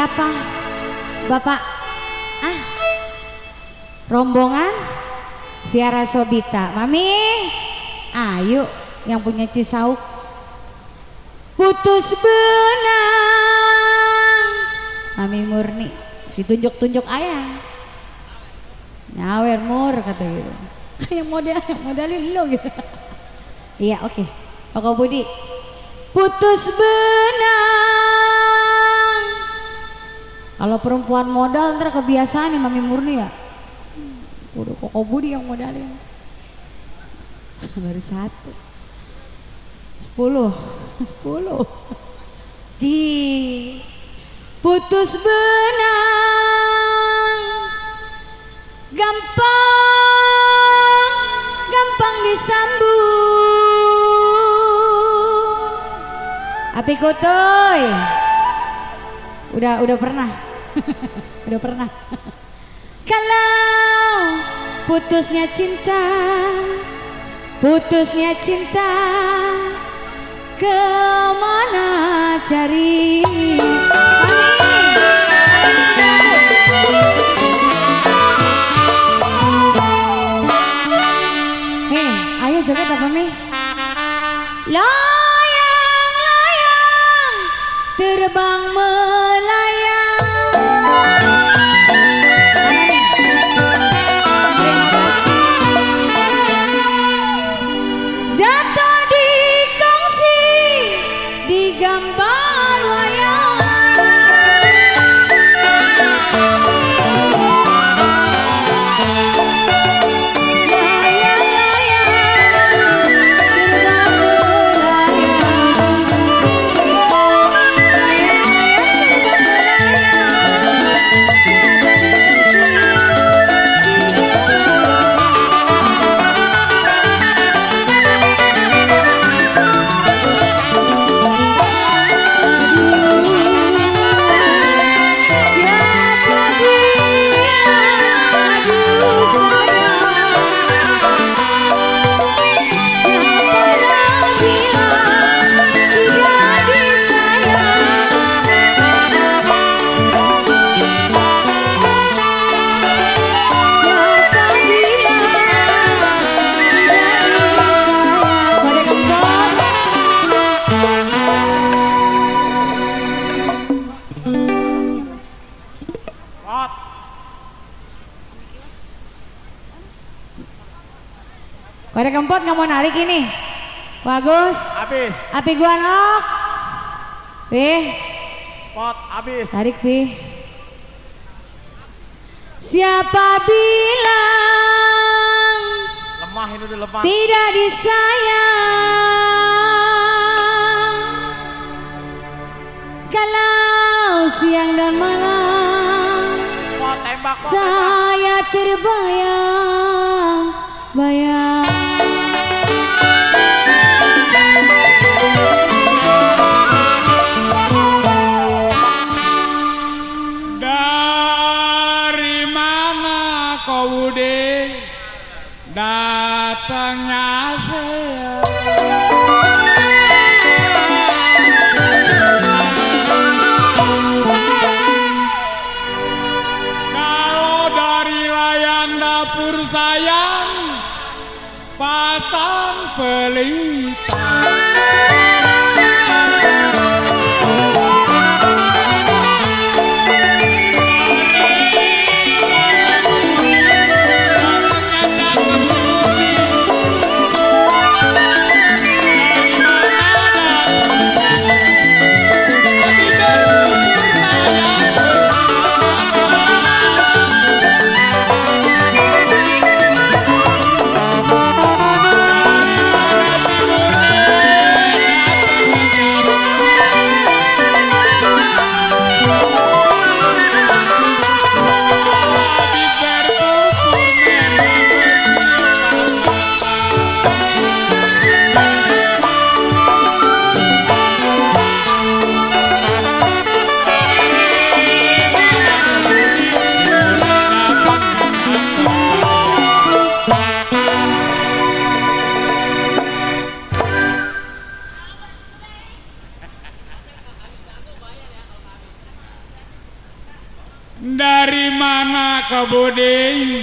siapa? Bapak rombongan Viara Sobita. Mami, ayo yang punya Cisauk. Putus benang Mami Murni ditunjuk-tunjuk ayah. Nyawer mur kata gitu. Kayak modalin lo gitu. Iya oke. Koko Budi. Putus benang. Kalau perempuan modal ntar kebiasaan nih Mami Murni ya. Udah Koko Budi yang modalin. Baru 1. 10. Ji. Putus benang. Gampang disambung. Api kutuy. Udah pernah. Udah pernah. Kalau putusnya cinta kemana cari? Ayo joget apa Mi? Layang terbang melayang. Jatuh di kongsi di gambar wayang. Kode keempat nggak mau narik ini, bagus. Habis. Api gua nok. Pot habis. Tarik Siapa bilang Lemah ini udah lemah. tidak disayang? Kalau siang dan malam Pot tembak. saya terbayang-bayang. Dari mana kau Budi datangnya saya? Kalau dari layan dapur sayang Patang Pelita. mana kau Budi?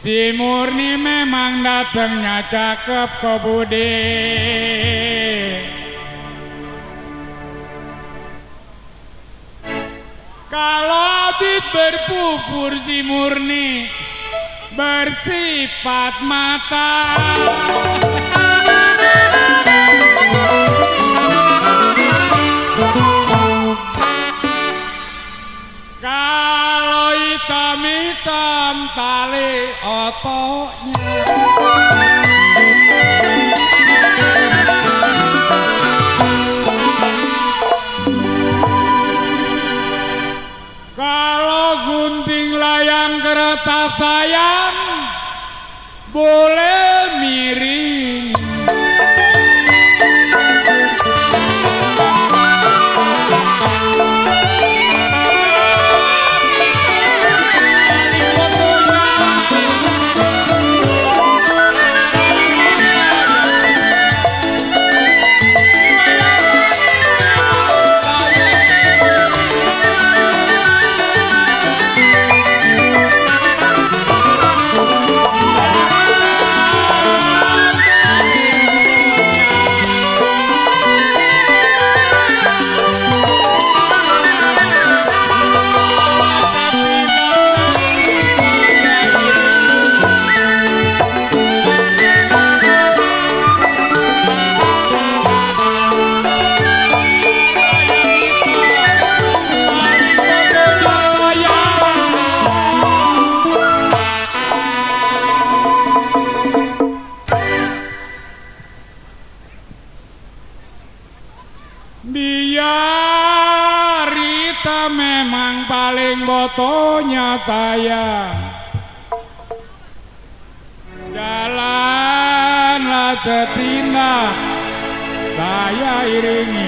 Si Murni memang datangnya cakep kau Budi. Kalau abis berpupur si Murni bersifat mata. Kalau hitam-hitam tali otoknya. Kalau gunting layang kertas sayang boleh miring. Biar Rita memang paling botonya tayang. Jalanlah setindak saya iringi.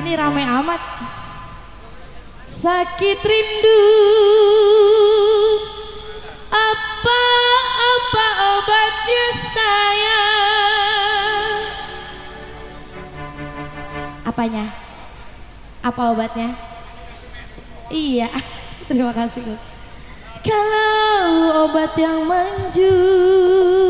Ini rame amat. Sakit rindu, apa obatnya sayang? Apanya? Apa obatnya? Iya, terima kasih. Kalau obat yang manjur